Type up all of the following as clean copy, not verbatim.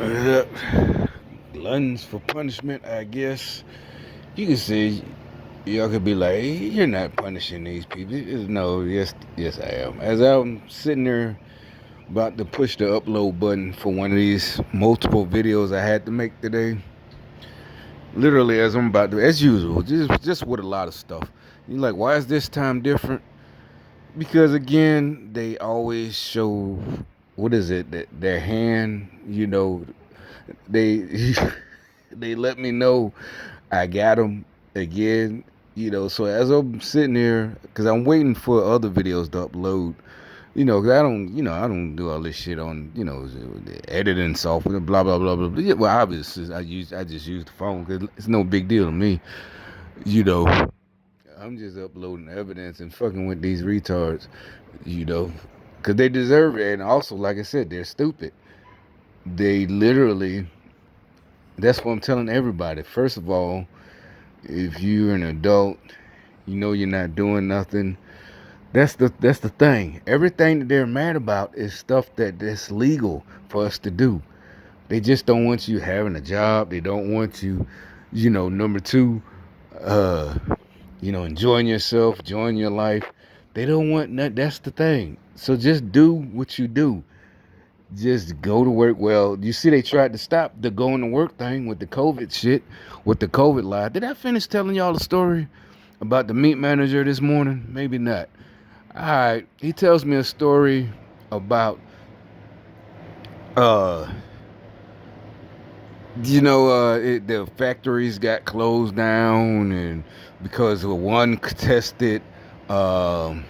Uh, Gluttons for punishment, I guess. You can say y'all could be like, hey, you're not punishing these people. No, yes, I am. As I'm sitting there about to push the upload button for one of these multiple videos I had to make today, literally as I'm about to, as usual, just with a lot of stuff. You're like, why is this time different? Because again, they always show what is it that their hand, they they let me know I got them again, So as I'm sitting there, because I'm waiting for other videos to upload, 'cause I don't do all this shit on, the editing software, blah blah blah blah. Blah. Yeah, well, obviously, I just use the phone because it's no big deal to me, you know. I'm just uploading evidence and fucking with these retards, you know, because they deserve it. And also, like I said, they're stupid. They literally, that's what I'm telling everybody. First of all, if you're an adult, you know you're not doing nothing. That's the thing. Everything that they're mad about is stuff that's legal for us to do. They just don't want you having a job. They don't want you, number two, uh, enjoying yourself, enjoying your life. They don't want that. That's the thing. So just do what you do. Just go to work. Well, you see, they tried to stop the going to work thing with the COVID shit, with the COVID lie. Did I finish telling y'all the story about the meat manager this morning? Maybe not. All right, he tells me a story about, uh, the factories got closed down, and because of one tested um,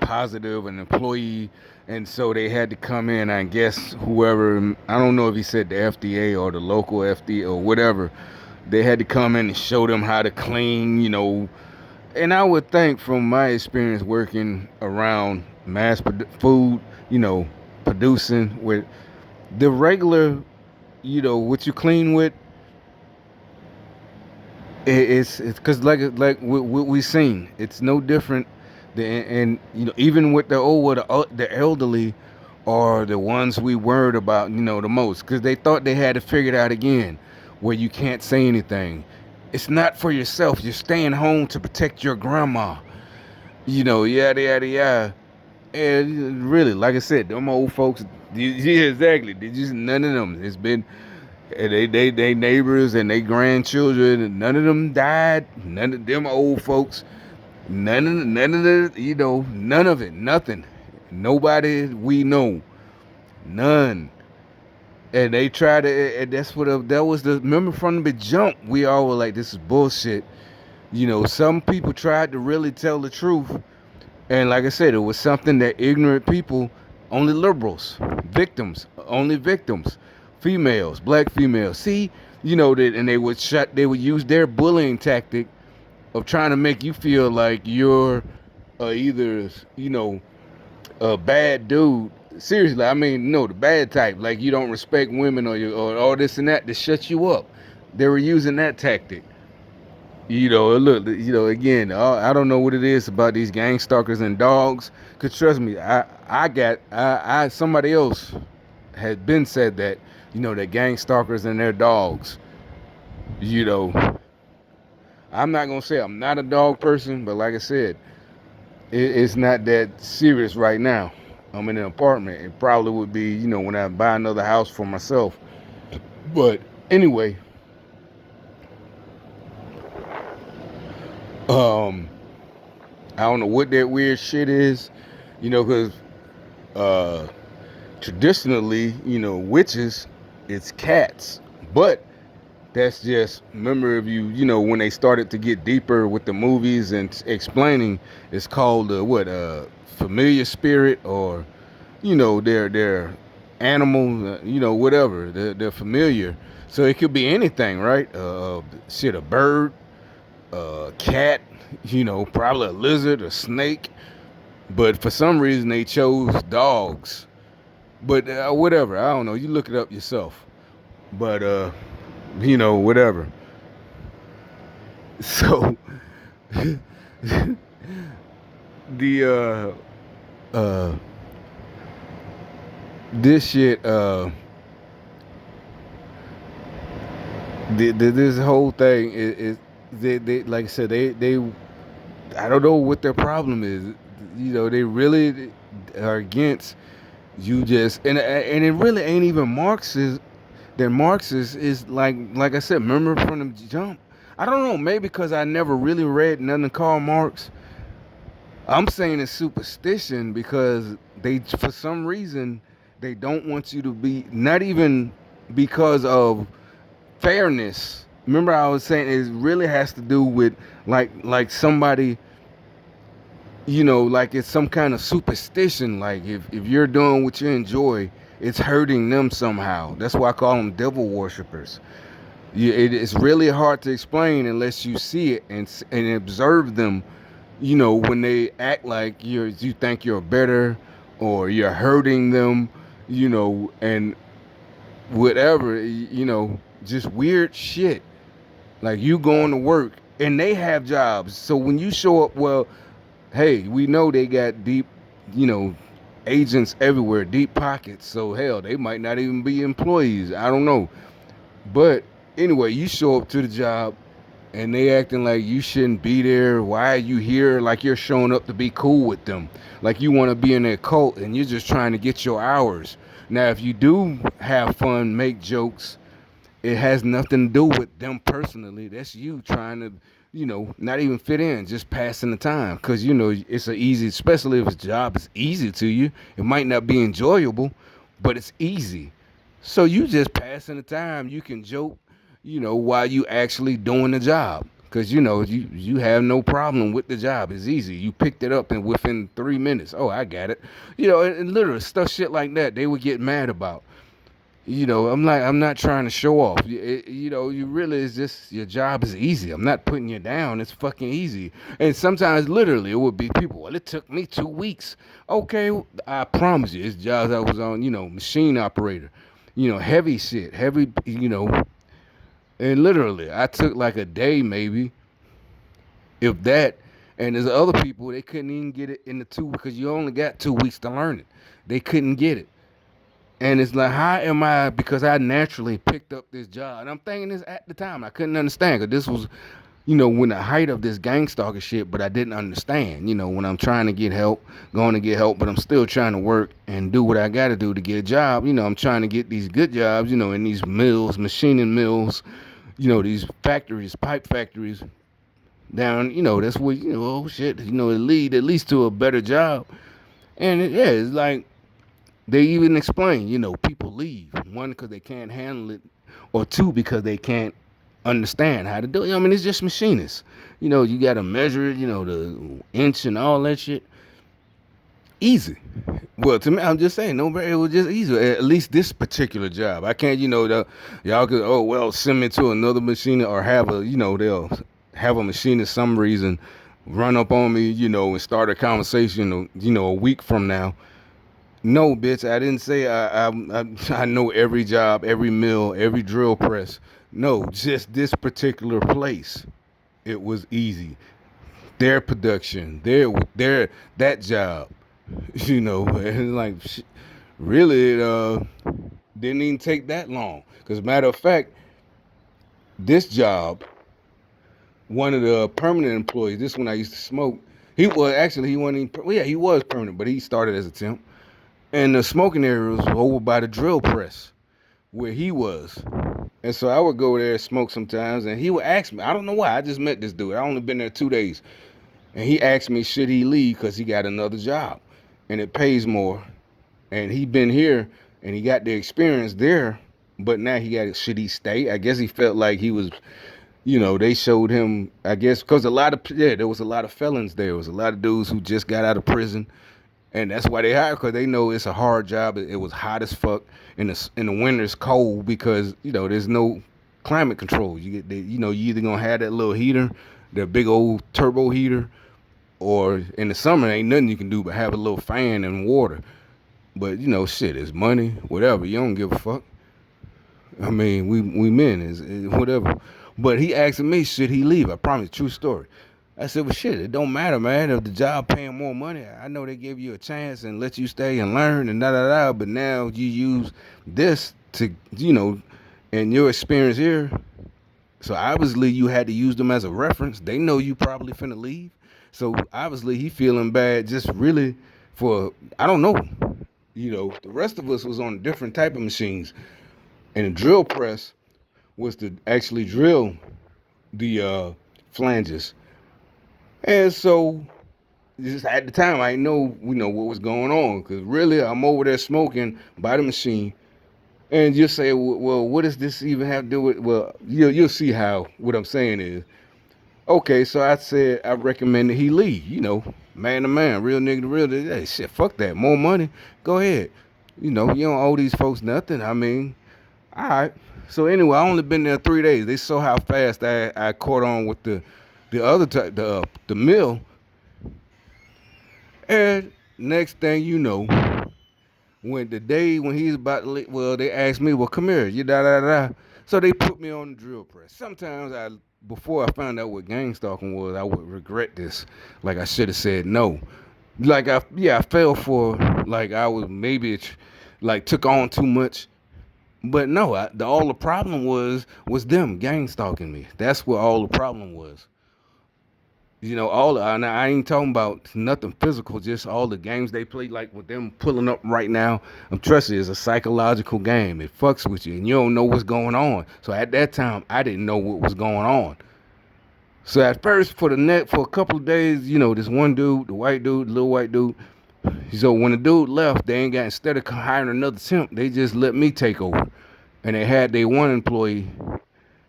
positive, an employee, and so they had to come in. I guess whoever, I don't know if he said the FDA or the local FDA or whatever, they had to come in and show them how to clean, And I would think, from my experience working around food, producing with the regular, what you clean with, it's because like what we seen, it's no different than, and even with the the elderly are the ones we worried about, the most, because they thought they had it figured out again, where you can't say anything. It's not for yourself. You're staying home to protect your grandma. Yada yada yada. And really, like I said, them old folks. Yeah, exactly. They just none of them. It's been they neighbors and they grandchildren, and none of them died. None of them old folks. None of the none of it. Nothing. Nobody we know. None. And they tried to. And that's what that was the. Remember from the jump, we all were like, "This is bullshit." Some people tried to really tell the truth, and like I said, it was something that ignorant people, only liberals, victims, only victims, females, black females. See, that, and they would use their bullying tactic of trying to make you feel like you're either, a bad dude. Seriously, I mean, no, the bad type, like you don't respect women or all this and that to shut you up. They were using that tactic. Look, again, I don't know what it is about these gang stalkers and dogs. Cause trust me, somebody else had been said that, that gang stalkers and their dogs. You know, I'm not gonna say I'm not a dog person, but like I said, it's not that serious right now. I'm in an apartment. It probably would be, when I buy another house for myself. But anyway, um, I don't know what that weird shit is, because uh, traditionally, witches, it's cats. But that's just, remember, if when they started to get deeper with the movies and explaining, it's called familiar spirit, or their animal, whatever, they're familiar. So it could be anything, right? Shit, a bird, a cat, probably a lizard, a snake. But for some reason they chose dogs. But whatever, I don't know. You look it up yourself. But whatever. So the this shit This whole thing is they like I said they I don't know what their problem is. You know, they really are against you just and it really ain't even Marxist. That Marxist is like I said, remember from the jump. I don't know, maybe because I never really read none of Karl Marx. I'm saying it's superstition because they, for some reason, they don't want you to be, not even because of fairness. Remember, I was saying it really has to do with like somebody, like it's some kind of superstition. Like if you're doing what you enjoy, it's hurting them somehow. That's why I call them devil worshippers. It's really hard to explain unless you see it and observe them. When they act like you think you're better or you're hurting them, and whatever, just weird shit. Like you going to work and they have jobs. So when you show up, well, hey, we know they got deep, you know, agents everywhere, deep pockets. So hell, they might not even be employees. I don't know. But anyway, you show up to the job and they acting like you shouldn't be there. Why are you here? Like you're showing up to be cool with them. Like you want to be in their cult and you're just trying to get your hours. Now, if you do have fun, make jokes, it has nothing to do with them personally. That's you trying to, not even fit in, just passing the time. Because, it's a easy, especially if a job is easy to you. It might not be enjoyable, but it's easy. So you just passing the time. You can joke, while you actually doing the job. Because, you have no problem with the job. It's easy. You picked it up and within 3 minutes, oh, I got it. And literally stuff shit like that, they would get mad about. I'm not trying to show off. You really is just your job is easy. I'm not putting you down. It's fucking easy. And sometimes literally it would be people. Well, it took me 2 weeks. Okay, I promise you, it's jobs I was on. Machine operator. Heavy shit, heavy. And literally I took like a day maybe, if that. And there's other people they couldn't even get it in the two because you only got 2 weeks to learn it. They couldn't get it. And it's like, how am I? Because I naturally picked up this job. And I'm thinking this at the time. I couldn't understand because this was, when the height of this gang stalker shit, but I didn't understand. When I'm trying to get help, going to get help, but I'm still trying to work and do what I got to do to get a job. I'm trying to get these good jobs, in these mills, machining mills, these factories, pipe factories down, that's where, oh shit, it lead at least to a better job. And yeah, it's like, they even explain, people leave. One, because they can't handle it, or two, because they can't understand how to do it. I mean, it's just machinists. You got to measure it, the inch and all that shit. Easy. Well, to me, I'm just saying, no, it was just easy. At least this particular job. I can't, y'all could, oh, well, send me to another machine or have they'll have a machinist some reason run up on me, and start a conversation, a week from now. No, bitch. I didn't say I know every job, every mill, every drill press. No, just this particular place. It was easy. Their production, their that job. And like really, it didn't even take that long. Cause matter of fact, this job, one of the permanent employees, this one I used to smoke. He wasn't even, well, yeah, he was permanent, but he started as a temp. And the smoking area was over by the drill press where he was. And so I would go there and smoke sometimes, and he would ask me. I don't know why. I just met this dude. I only been there 2 days, and he asked me should he leave because he got another job, and it pays more. And he been here, and he got the experience there, but now he got should he stay? I guess he felt like he was. They showed him. I guess because there was a lot of felons there. There was a lot of dudes who just got out of prison and that's why they hired because they know it's a hard job. It was hot as fuck in the winter. It's cold because there's no climate control. You either gonna have that little heater, the big old turbo heater, or in the summer ain't nothing you can do but have a little fan and water. But shit, it's money, whatever. You don't give a fuck. I mean, we men is whatever. But he asked me, should he leave? I promise, true story. I said, well, shit, it don't matter, man. If the job paying more money, I know they give you a chance and let you stay and learn and da da da. But now you use this to, and your experience here. So obviously you had to use them as a reference. They know you probably finna leave. So obviously he feeling bad just really for I don't know. The rest of us was on different type of machines. And the drill press was to actually drill the flanges. And so just at the time I didn't know what was going on because really I'm over there smoking by the machine. And you say, well, what does this even have to do with? Well, you'll see how what I'm saying is. Okay, so I said I recommended he leave. Man to man, real nigga to real. Hey, shit, fuck that. More money, go ahead. You don't owe these folks nothing. I mean, all right. So anyway, I only been there 3 days. They saw how fast I caught on with the other the mill. And next thing you know, when the day when he's about to leave, well, they asked me, well, come here, you da da da. So they put me on the drill press. Sometimes before I found out what gang stalking was, I would regret this. Like I should have said no. Like I fell for like I was maybe like took on too much. But no, all the problem was them gang stalking me. That's what all the problem was. And I ain't talking about nothing physical, just all the games they play, like with them pulling up right now. I'm trusting it's a psychological game. It fucks with you, and you don't know what's going on. So at that time, I didn't know what was going on. So at first, for a couple of days, this one dude, the white dude, the little white dude. So when the dude left, they ain't got instead of hiring another temp, they just let me take over, and they had their one employee.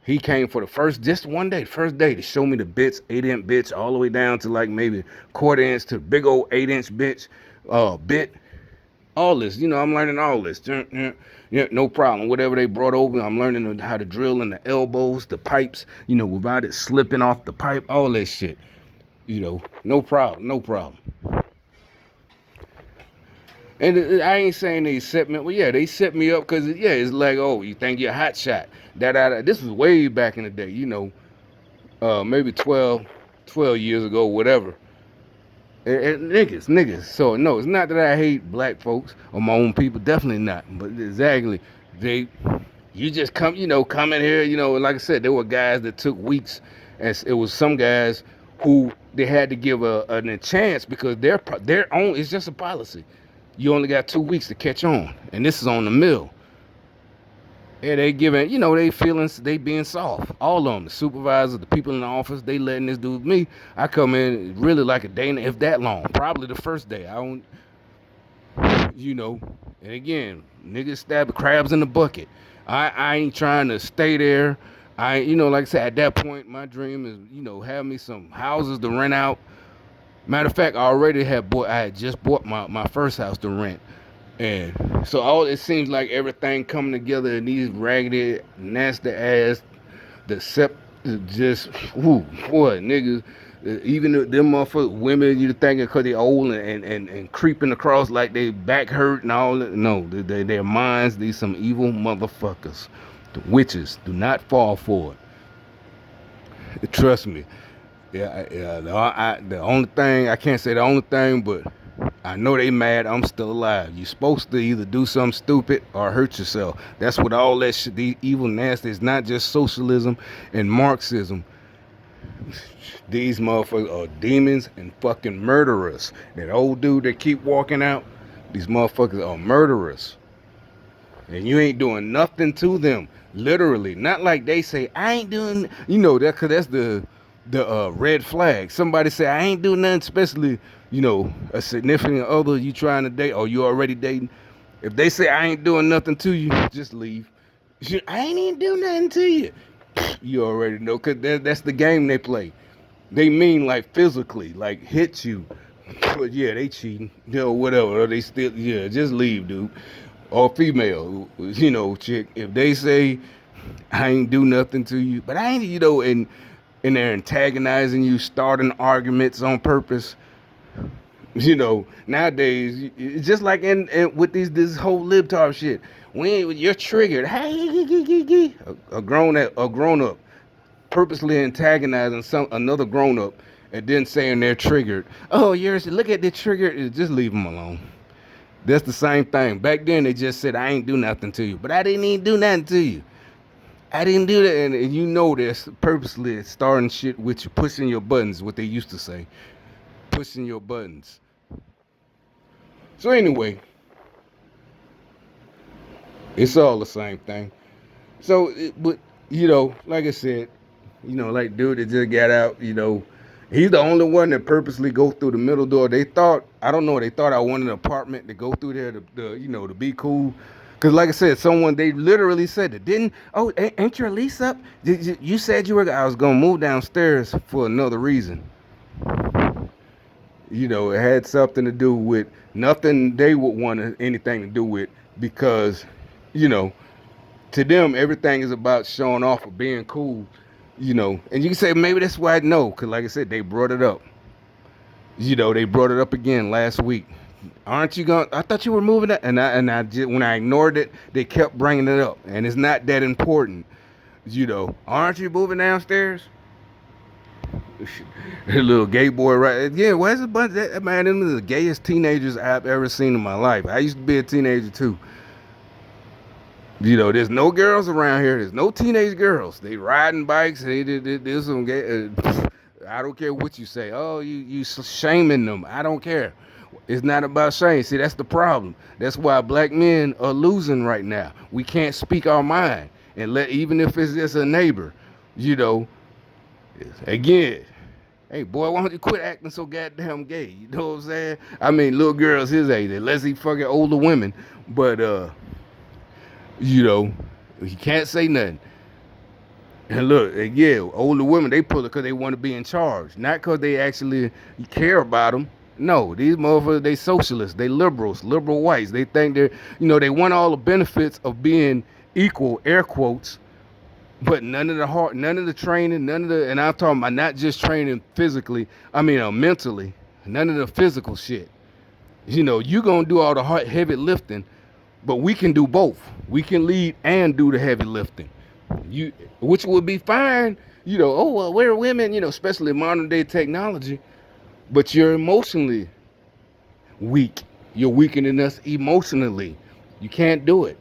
He came for just one day, first day, to show me the bits, 8-inch bits, all the way down to like maybe quarter inch to big old 8-inch bit. All this, I'm learning all this. Yeah, no problem. Whatever they brought over, I'm learning how to drill in the elbows, the pipes, without it slipping off the pipe, all that shit. No problem, no problem. And I ain't saying they set me up. Well, yeah, they set me up because, yeah, it's like, oh, you think you're a hot shot. This was way back in the day, maybe 12 years ago, whatever. And niggas. So, no, it's not that I hate black folks or my own people. Definitely not. But exactly, you just come in here, like I said, there were guys that took weeks. And it was some guys who they had to give a chance because their own, it's just a policy. You only got 2 weeks to catch on. And this is on the mill. Yeah, they giving, they feelings, they being soft. All of them, the supervisors, the people in the office, they letting this do with me. I come in really like a day, if that long. Probably the first day. I don't, and again, niggas stab crabs in the bucket. I ain't trying to stay there. Like I said, at that point, my dream is, have me some houses to rent out. Matter of fact, I had just bought my first house to rent. And so it seems like everything coming together in these raggedy, nasty ass, just, boy, niggas, even them motherfuckers, women, you thinking because they old and creeping across like they back hurt and all that. No, their minds, these some evil motherfuckers. The witches, do not fall for it. Trust me. Yeah. The only thing, I can't say the only thing, but I know they mad I'm still alive. You're supposed to either do something stupid or hurt yourself. That's what all that shit, the evil nasty, is not just socialism and Marxism. These motherfuckers are demons and fucking murderers. That old dude that keep walking out, these motherfuckers are murderers. And you ain't doing nothing to them. Literally. Not like they say, I ain't doing, cause that's the red flag. Somebody say, I ain't doing nothing, especially, a significant other you trying to date or you already dating. If they say, I ain't doing nothing to you, just leave. I ain't even doing nothing to you. You already know, cause that's the game they play. They mean like physically, like hit you. But yeah, they cheating, whatever. Or they still, yeah, just leave, dude. Or female, chick. If they say, I ain't do nothing to you, but I ain't, and they're antagonizing you, starting arguments on purpose. Nowadays, it's just like in with this whole libtard shit. When you're triggered, hey, a grown up purposely antagonizing another grown up, and then saying they're triggered. Oh, look at the trigger. Just leave them alone. That's the same thing. Back then, they just said, I ain't do nothing to you. But I didn't even do nothing to you. I didn't do that, and you know this purposely starting shit with you pushing your buttons. What they used to say, pushing your buttons. So anyway, it's all the same thing. So, but like I said, like dude that just got out, he's the only one that purposely go through the middle door. They thought, I don't know, they thought I wanted an apartment to go through there to be cool. Cause like I said, someone they literally said it. Didn't ain't your lease up? You said you were. I was gonna move downstairs for another reason. It had something to do with nothing they would want anything to do with because, you know, to them everything is about showing off or being cool. And you can say maybe that's why I know, because like I said, they brought it up. They brought it up again last week. Aren't you going? I thought you were moving that, and I just, when I ignored it, they kept bringing it up, and it's not that important. Aren't you moving downstairs? A little gay boy, right? Yeah, where's a bunch of that man? Them are the gayest teenagers I've ever seen in my life. I used to be a teenager too. There's no girls around here. There's no teenage girls. They riding bikes. There's some gay. I don't care what you say. Oh, you shaming them. I don't care. It's not about shame. See, that's the problem. That's why black men are losing right now. We can't speak our mind and even if it's just a neighbor, you know, again. Hey boy, why don't you quit acting so goddamn gay? You know what I'm saying? I mean, little girls his age, unless he fucking older women. But you know, he can't say nothing. And look, yeah, older women, they pull it because they want to be in charge, not because they actually care about them. No, these motherfuckers, they socialists, they liberals, liberal whites. They think they want all the benefits of being equal, air quotes, but none of the heart, none of the training, and I'm talking about not just training physically, I mean mentally, none of the physical shit. You gonna do all the heavy lifting, but we can do both. We can lead and do the heavy lifting. Which would be fine. Oh well, we're women. Especially modern day technology. But you're emotionally weak. You're weakening us emotionally. You can't do it.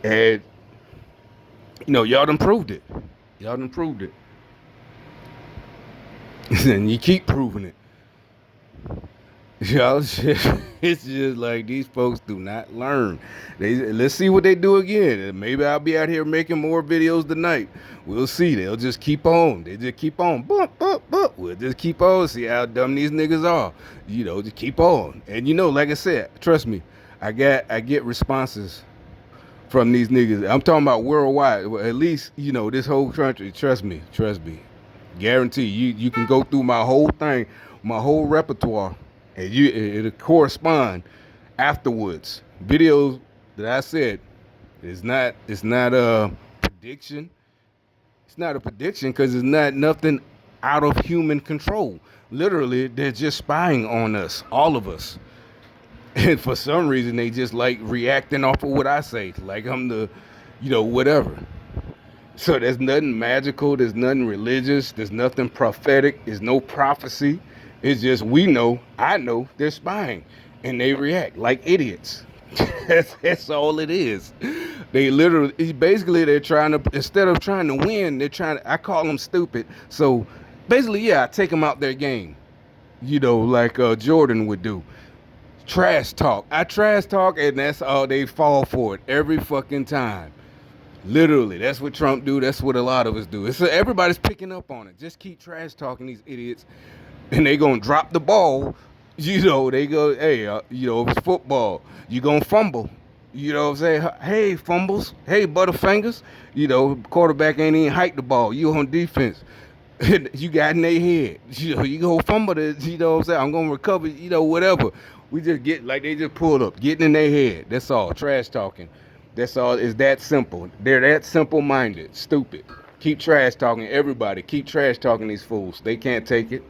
And y'all done proved it. Y'all done proved it. And you keep proving it. Y'all, it's just like these folks do not learn. Let's see what they do again. Maybe I'll be out here making more videos tonight. We'll see. They'll just keep on. They just keep on. Bump, bump, bump. We'll just keep on. See how dumb these niggas are. Just keep on. And like I said, trust me, I get responses from these niggas. I'm talking about worldwide. Well, at least this whole country. Trust me. Guarantee you can go through my whole thing, my whole repertoire. And it'll correspond afterwards. Videos that I said it's not a prediction. It's not a prediction because it's not nothing out of human control. Literally, they're just spying on us, all of us. And for some reason, they just like reacting off of what I say, like I'm the, whatever. So there's nothing magical. There's nothing religious. There's nothing prophetic. There's no prophecy. It's just I know they're spying, and they react like idiots. that's all it is. They basically they're trying to, instead of trying to win, I call them stupid. So basically, yeah, I take them out their game. Like Jordan would do. Trash talk. I trash talk, and that's all they fall for it every fucking time. Literally, that's what Trump do. That's what a lot of us do. Everybody's picking up on it. Just keep trash talking these idiots, and they gonna drop the ball. They go, hey, if it's football, you gonna fumble. You know what I'm saying? Hey, fumbles. Hey, butterfingers. Quarterback ain't even hike the ball. You on defense. You got in their head. You go fumble it. You know what I'm saying? I'm gonna recover. Whatever. We just get like they just pulled up, getting in their head. That's all. Trash talking. That's all. It's that simple. They're that simple-minded. Stupid. Keep trash talking. Everybody. Keep trash talking these fools. They can't take it.